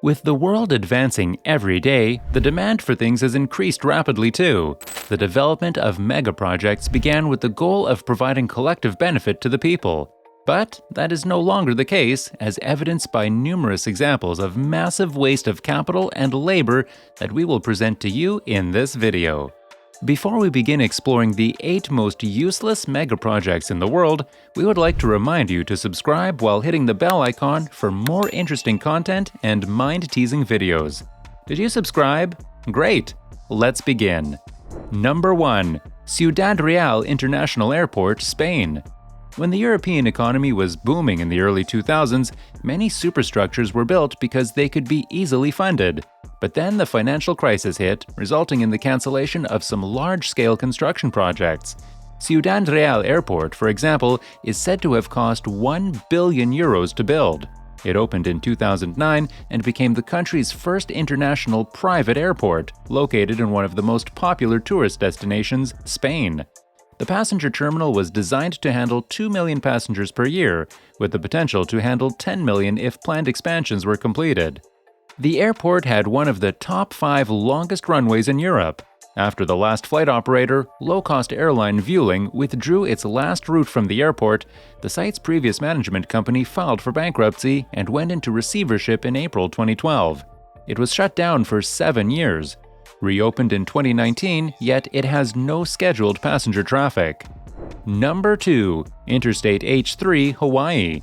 With the world advancing every day, the demand for things has increased rapidly too. The development of megaprojects began with the goal of providing collective benefit to the people. But that is no longer the case, as evidenced by numerous examples of massive waste of capital and labor that we will present to you in this video. Before we begin exploring the 8 most useless megaprojects in the world, we would like to remind you to subscribe while hitting the bell icon for more interesting content and mind-teasing videos. Did you subscribe? Great! Let's begin. Number 1. Ciudad Real International Airport, Spain. When the European economy was booming in the early 2000s, many superstructures were built because they could be easily funded. But then the financial crisis hit, resulting in the cancellation of some large-scale construction projects. Ciudad Real Airport, for example, is said to have cost 1 billion euros to build. It opened in 2009 and became the country's first international private airport, located in one of the most popular tourist destinations, Spain. The passenger terminal was designed to handle 2 million passengers per year, with the potential to handle 10 million if planned expansions were completed. The airport had one of the top 5 longest runways in Europe. After the last flight operator, low-cost airline Vueling, withdrew its last route from the airport, the site's previous management company filed for bankruptcy and went into receivership in April 2012. It was shut down for 7 years. Reopened in 2019, yet it has no scheduled passenger traffic. Number 2. Interstate H3, Hawaii.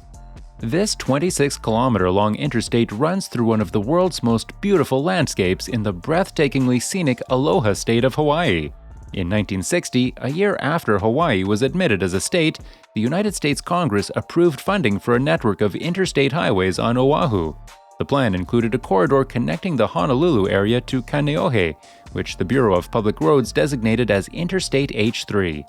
This 26-kilometer-long interstate runs through one of the world's most beautiful landscapes in the breathtakingly scenic Aloha state of Hawaii. In 1960, a year after Hawaii was admitted as a state, the United States Congress approved funding for a network of interstate highways on Oahu. The plan included a corridor connecting the Honolulu area to Kaneohe, which the Bureau of Public Roads designated as Interstate H3.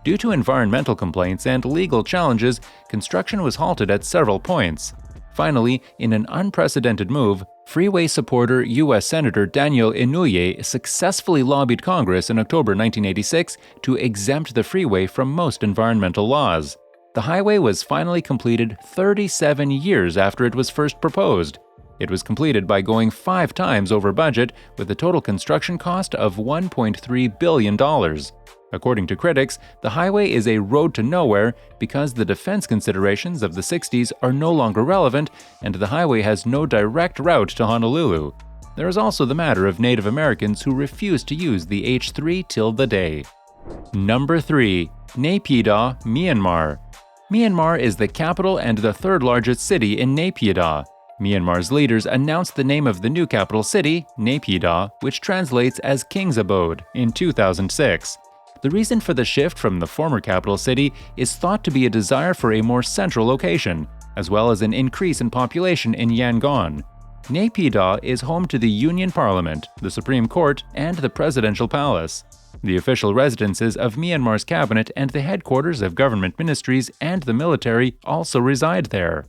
Due to environmental complaints and legal challenges, construction was halted at several points. Finally, in an unprecedented move, freeway supporter U.S. Senator Daniel Inouye successfully lobbied Congress in October 1986 to exempt the freeway from most environmental laws. The highway was finally completed 37 years after it was first proposed. It was completed by going 5 times over budget, with a total construction cost of $1.3 billion. According to critics, the highway is a road to nowhere because the defense considerations of the 60s are no longer relevant and the highway has no direct route to Honolulu. There is also the matter of Native Americans who refuse to use the H3 till the day. Number 3. Naypyidaw, Myanmar. Myanmar is the capital and the 3rd largest city in Naypyidaw. Myanmar's leaders announced the name of the new capital city, Naypyidaw, which translates as King's Abode, in 2006. The reason for the shift from the former capital city is thought to be a desire for a more central location, as well as an increase in population in Yangon. Naypyidaw is home to the Union Parliament, the Supreme Court, and the Presidential Palace. The official residences of Myanmar's cabinet and the headquarters of government ministries and the military also reside there.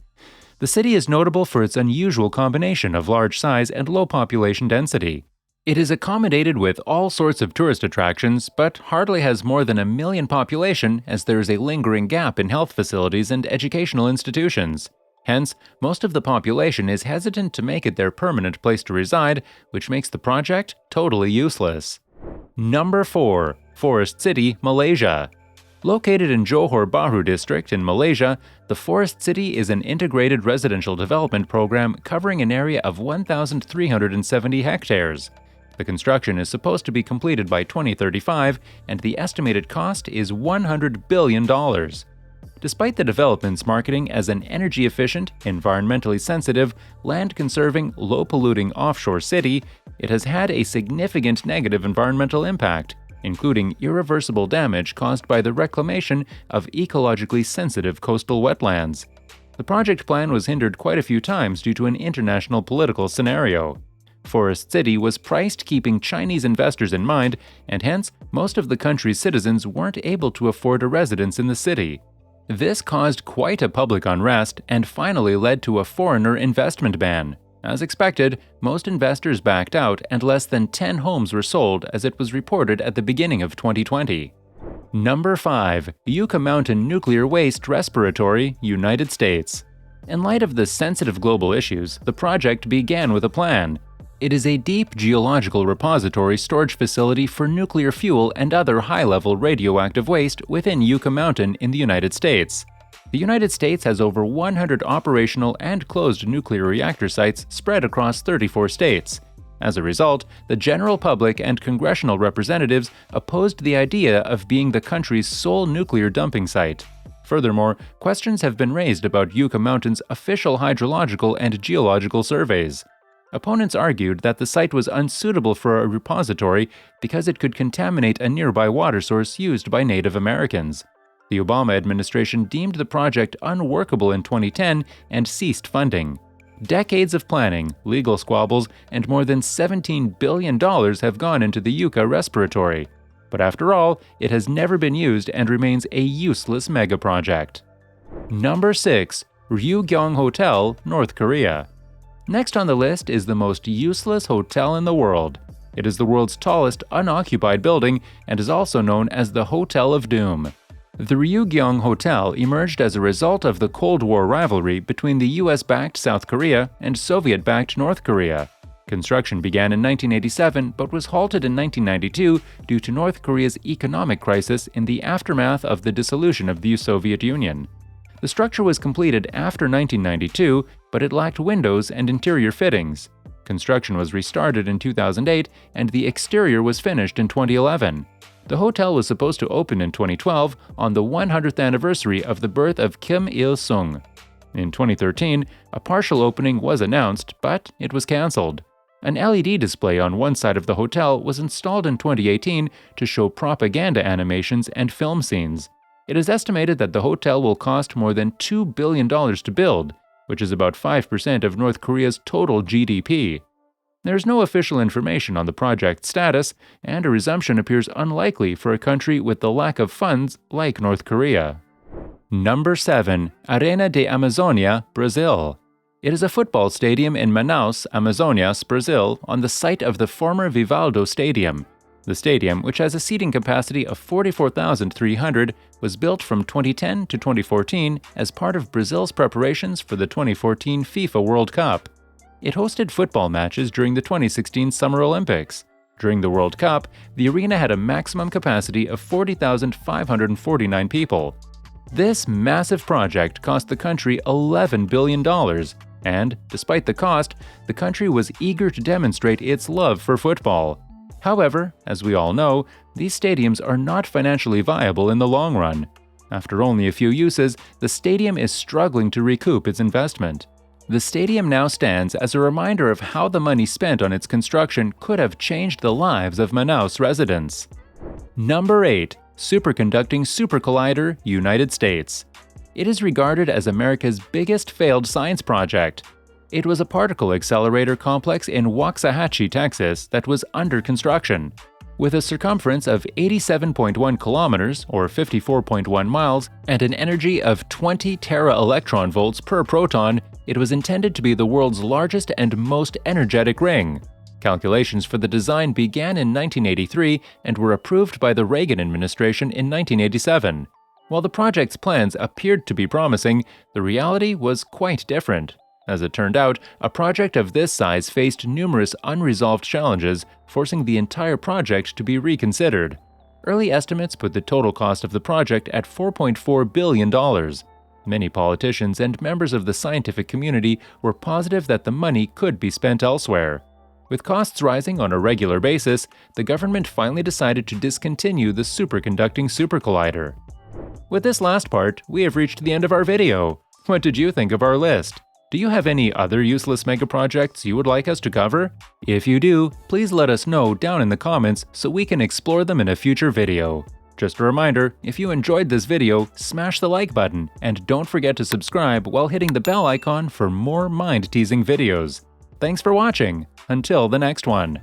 The city is notable for its unusual combination of large size and low population density. It is accommodated with all sorts of tourist attractions, but hardly has more than 1 million population, as there is a lingering gap in health facilities and educational institutions. Hence, most of the population is hesitant to make it their permanent place to reside, which makes the project totally useless. Number 4. Forest City, Malaysia. Located in Johor Bahru district in Malaysia, the Forest City is an integrated residential development program covering an area of 1,370 hectares. The construction is supposed to be completed by 2035, and the estimated cost is $100 billion. Despite the development's marketing as an energy-efficient, environmentally sensitive, land-conserving, low-polluting offshore city, it has had a significant negative environmental impact, including irreversible damage caused by the reclamation of ecologically sensitive coastal wetlands. The project plan was hindered quite a few times due to an international political scenario. Forest City was priced keeping Chinese investors in mind, and hence, most of the country's citizens weren't able to afford a residence in the city. This caused quite a public unrest and finally led to a foreigner investment ban. As expected, most investors backed out and less than 10 homes were sold, as it was reported at the beginning of 2020. Number 5. Yucca Mountain Nuclear Waste Respiratory, United States. In light of the sensitive global issues, the project began with a plan. It is a deep geological repository storage facility for nuclear fuel and other high-level radioactive waste within Yucca Mountain in the United States. The United States has over 100 operational and closed nuclear reactor sites spread across 34 states. As a result, the general public and congressional representatives opposed the idea of being the country's sole nuclear dumping site. Furthermore, questions have been raised about Yucca Mountain's official hydrological and geological surveys. Opponents argued that the site was unsuitable for a repository because it could contaminate a nearby water source used by Native Americans. The Obama administration deemed the project unworkable in 2010 and ceased funding. Decades of planning, legal squabbles, and more than $17 billion have gone into the Yucca respiratory. But after all, it has never been used and remains a useless megaproject. Number 6. Ryugyong Hotel, North Korea. Next on the list is the most useless hotel in the world. It is the world's tallest unoccupied building and is also known as the Hotel of Doom. The Ryugyong Hotel emerged as a result of the Cold War rivalry between the US-backed South Korea and Soviet-backed North Korea. Construction began in 1987 but was halted in 1992 due to North Korea's economic crisis in the aftermath of the dissolution of the Soviet Union. The structure was completed after 1992, but it lacked windows and interior fittings. Construction was restarted in 2008 and the exterior was finished in 2011. The hotel was supposed to open in 2012 on the 100th anniversary of the birth of Kim Il-sung. In 2013, a partial opening was announced, but it was cancelled. An LED display on one side of the hotel was installed in 2018 to show propaganda animations and film scenes. It is estimated that the hotel will cost more than $2 billion to build, which is about 5% of North Korea's total GDP. There is no official information on the project's status, and a resumption appears unlikely for a country with the lack of funds like North Korea. Number 7. Arena de Amazônia, Brazil. It is a football stadium in Manaus, Amazonas, Brazil, on the site of the former Vivaldo Stadium. The stadium, which has a seating capacity of 44,300, was built from 2010 to 2014 as part of Brazil's preparations for the 2014 FIFA World Cup. It hosted football matches during the 2016 Summer Olympics. During the World Cup, the arena had a maximum capacity of 40,549 people. This massive project cost the country $11 billion, and, despite the cost, the country was eager to demonstrate its love for football. However, as we all know, these stadiums are not financially viable in the long run. After only a few uses, the stadium is struggling to recoup its investment. The stadium now stands as a reminder of how the money spent on its construction could have changed the lives of Manaus residents. Number 8. Superconducting Super Collider, United States. It is regarded as America's biggest failed science project. It was a particle accelerator complex in Waxahachie, Texas, that was under construction. With a circumference of 87.1 kilometers, or 54.1 miles, and an energy of 20 tera-electron volts per proton, it was intended to be the world's largest and most energetic ring. Calculations for the design began in 1983 and were approved by the Reagan administration in 1987. While the project's plans appeared to be promising, the reality was quite different. As it turned out, a project of this size faced numerous unresolved challenges, forcing the entire project to be reconsidered. Early estimates put the total cost of the project at $4.4 billion. Many politicians and members of the scientific community were positive that the money could be spent elsewhere. With costs rising on a regular basis, the government finally decided to discontinue the superconducting super collider. With this last part, we have reached the end of our video. What did you think of our list? Do you have any other useless megaprojects you would like us to cover? If you do, please let us know down in the comments so we can explore them in a future video. Just a reminder, if you enjoyed this video, smash the like button and don't forget to subscribe while hitting the bell icon for more mind-teasing videos. Thanks for watching. Until the next one.